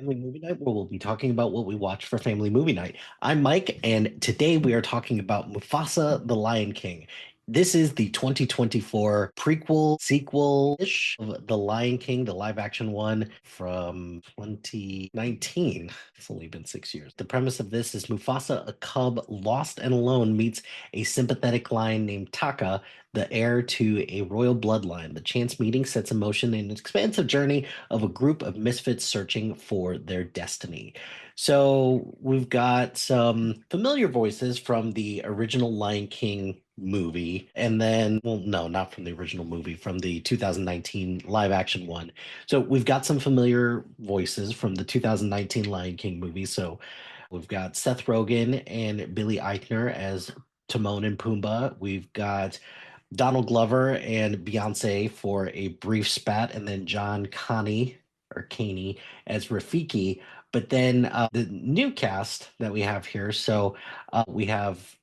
Family Movie Night, where we'll be talking about what we watched for Family Movie Night. I'm Mike, and today we are talking about Mufasa the Lion King. This is the 2024 prequel, sequel-ish of The Lion King, the live-action one from 2019. It's only been 6 years. The premise of this is Mufasa, a cub lost and alone, meets a sympathetic lion named Taka, the heir to a royal bloodline. The chance meeting sets in motion an expansive journey of a group of misfits searching for their destiny. So we've got some familiar voices from the original Lion King movie, and then, well, no, not from the original movie, from the 2019 live action one. So we've got some familiar voices from the 2019 Lion King movie. So we've got Seth Rogen and Billy Eichner as Timon and Pumbaa. We've got Donald Glover and Beyonce for a brief spat, and then John Connie or Caney as Rafiki. But then the new cast that we have here. So we have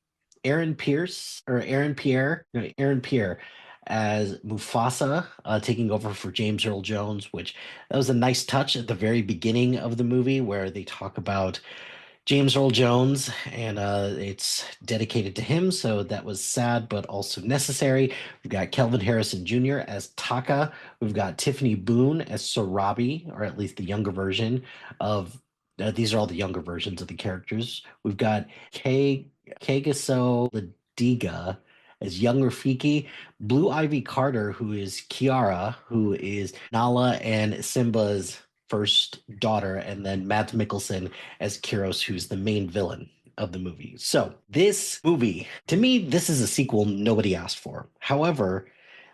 Aaron Pierce or Aaron Pierre, no, Aaron Pierre as Mufasa, taking over for James Earl Jones, which that was a nice touch at the very beginning of the movie where they talk about James Earl Jones, and it's dedicated to him, so that was sad but also necessary. We've got Kelvin Harrison Jr. as Taka. We've got Tiffany Boone as Sarabi, or at least the younger version of. These are all the younger versions of the characters. We've got Kegaso Ladiga as young Rafiki, Blue Ivy Carter, who is Kiara, who is Nala and Simba's first daughter, and then Mads Mikkelsen as Kyros, who's the main villain of the movie. So, this movie, to me, this is a sequel nobody asked for. However,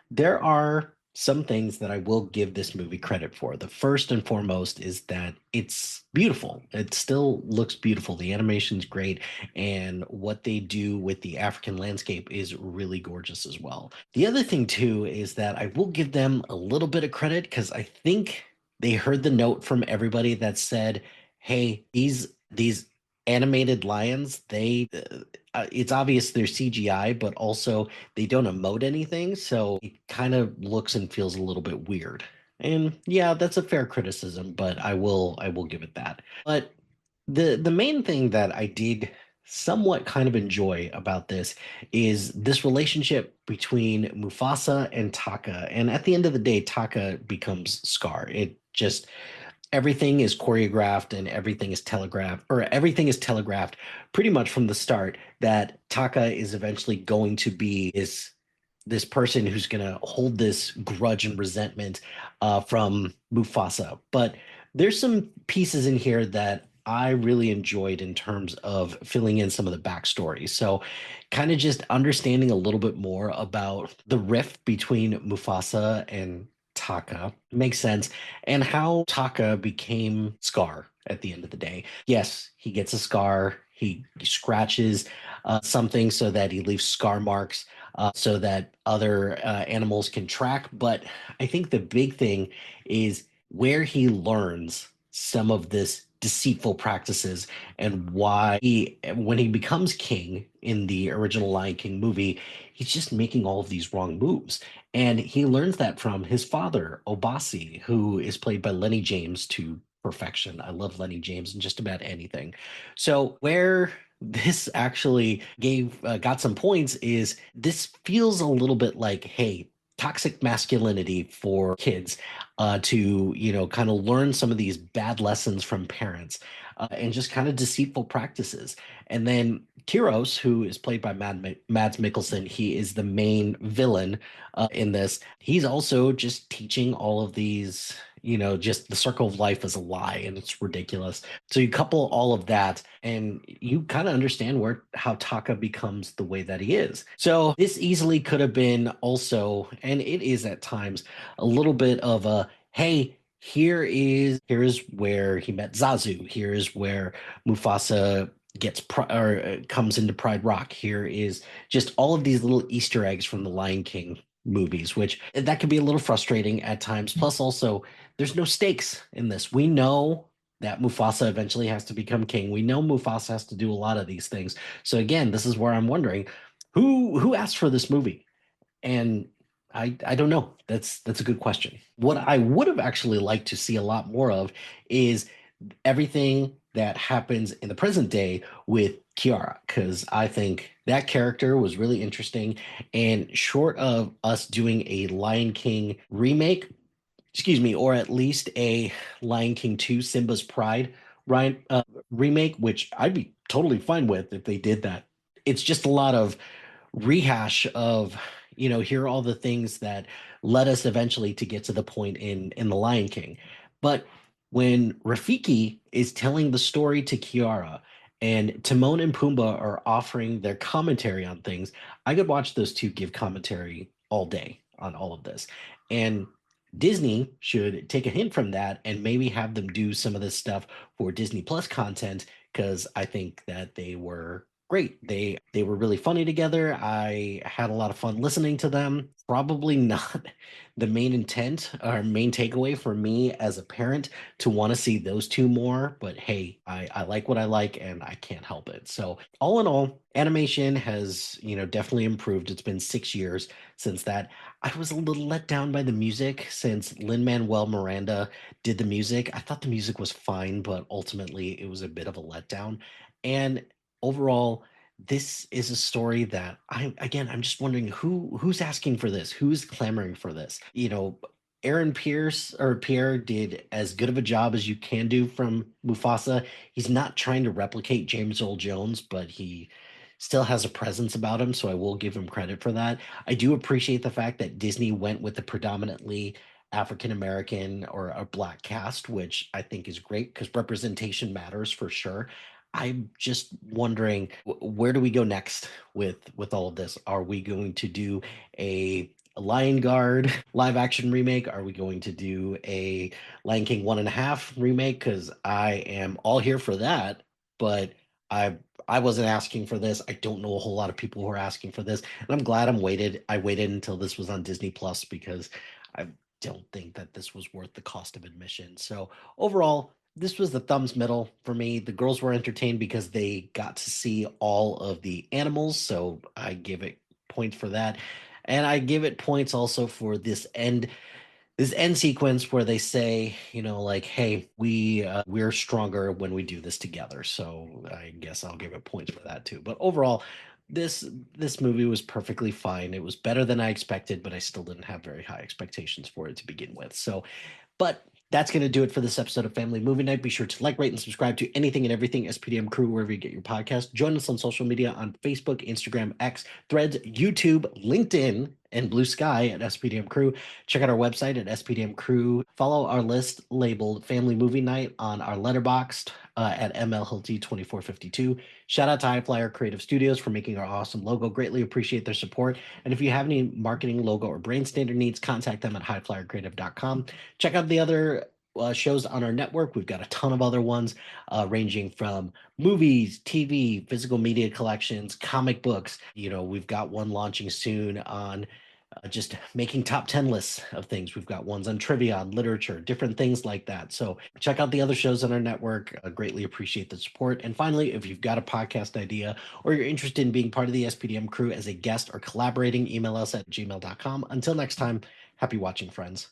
there are some things that I will give this movie credit for. The first and foremost is that it's beautiful. It still looks beautiful. The animation's great, and what they do with the African landscape is really gorgeous as well. The other thing, too, is that I will give them a little bit of credit because I think they heard the note from everybody that said, "Hey, these animated lions, it's obvious they're CGI, but also they don't emote anything, so it kind of looks and feels a little bit weird." And yeah, that's a fair criticism, but I will give it that. But the main thing that I did somewhat kind of enjoy about this is this relationship between Mufasa and Taka. And at the end of the day, Taka becomes Scar. It just everything is choreographed and everything is telegraphed, or everything is telegraphed pretty much from the start that Taka is eventually going to be this person who's going to hold this grudge and resentment from Mufasa. But there's some pieces in here that I really enjoyed in terms of filling in some of the backstory. So, kind of just understanding a little bit more about the rift between Mufasa and Taka makes sense, and how Taka became Scar at the end of the day. Yes, he gets a scar. He scratches something so that he leaves scar marks so that other animals can track. But I think the big thing is where he learns some of this deceitful practices and why when he becomes king in the original Lion King movie, he's just making all of these wrong moves. And he learns that from his father, Obasi, who is played by Lenny James to perfection. I love Lenny James in just about anything. So where this actually gave got some points is this feels a little bit like, hey, toxic masculinity for kids to kind of learn some of these bad lessons from parents and just kind of deceitful practices. And then Kyros, who is played by Mads Mikkelsen, he is the main villain in this. He's also just teaching all of these, just the circle of life is a lie and it's ridiculous. So you couple all of that and you kind of understand how Taka becomes the way that he is. So this easily could have been also, and it is at times, a little bit of a, hey, here is where he met Zazu. Here is where Mufasa comes into Pride Rock. Here is just all of these little Easter eggs from the Lion King movies, which that could be a little frustrating at times. Plus, also, there's no stakes in this. We know that Mufasa eventually has to become king. We know Mufasa has to do a lot of these things. So again, this is where I'm wondering who asked for this movie? And I don't know. That's a good question. What I would have actually liked to see a lot more of is everything that happens in the present day with Kiara, because I think that character was really interesting. And short of us doing a Lion King remake, excuse me, or at least a Lion King 2 Simba's Pride Ryan, remake, which I'd be totally fine with if they did that. It's just a lot of rehash of, here are all the things that led us eventually to get to the point in the Lion King. But when Rafiki is telling the story to Kiara and Timon and Pumbaa are offering their commentary on things, I could watch those two give commentary all day on all of this. And Disney should take a hint from that and maybe have them do some of this stuff for Disney Plus content, because I think that they were great. They were really funny together. I had a lot of fun listening to them. Probably not the main intent or main takeaway for me as a parent to want to see those two more, but hey, I like what I like and I can't help it. So all in all, animation has, definitely improved. It's been 6 years since that. I was a little let down by the music since Lin-Manuel Miranda did the music. I thought the music was fine, but ultimately it was a bit of a letdown. And overall, this is a story that I'm just wondering who's asking for this, who's clamoring for this. Aaron Pierce or Pierre did as good of a job as you can do from Mufasa. He's not trying to replicate James Earl Jones, but he still has a presence about him, so I will give him credit for that. I do appreciate the fact that Disney went with the predominantly African American or a black cast, which I think is great because representation matters for sure. I'm just wondering where do we go next with all of this? Are we going to do a Lion Guard live action remake? Are we going to do a Lion King 1.5 remake? Because I am all here for that, but I I wasn't asking for this. I don't know a whole lot of people who are asking for this, and I'm glad I waited until this was on Disney Plus because I don't think that this was worth the cost of admission. So overall, this was the thumbs middle for me. The girls were entertained because they got to see all of the animals, so I give it points for that. And I give it points also for this end sequence where they say, like, hey, we're stronger when we do this together. So I guess I'll give it points for that too. But overall, this movie was perfectly fine. It was better than I expected, but I still didn't have very high expectations for it to begin with. So but that's going to do it for this episode of Family Movie Night. Be sure to like, rate, and subscribe to anything and everything SPDM Crew, wherever you get your podcast. Join us on social media on Facebook, Instagram, X, Threads, YouTube, LinkedIn, and Blue Sky at SPDM Crew. Check out our website at SPDM Crew. Follow our list labeled Family Movie Night on our letterboxd at MLHilty2452. Shout out to High Flyer Creative Studios for making our awesome logo. Greatly appreciate their support. And if you have any marketing, logo, or brand standard needs, contact them at highflyercreative.com. Check out the other shows on our network. We've got a ton of other ones ranging from movies, TV, physical media collections, comic books. We've got one launching soon on just making top 10 lists of things. We've got ones on trivia, on literature, different things like that. So check out the other shows on our network. Greatly appreciate the support. And finally, if you've got a podcast idea or you're interested in being part of the SPDM crew as a guest or collaborating, email us at gmail.com. Until next time, happy watching, friends.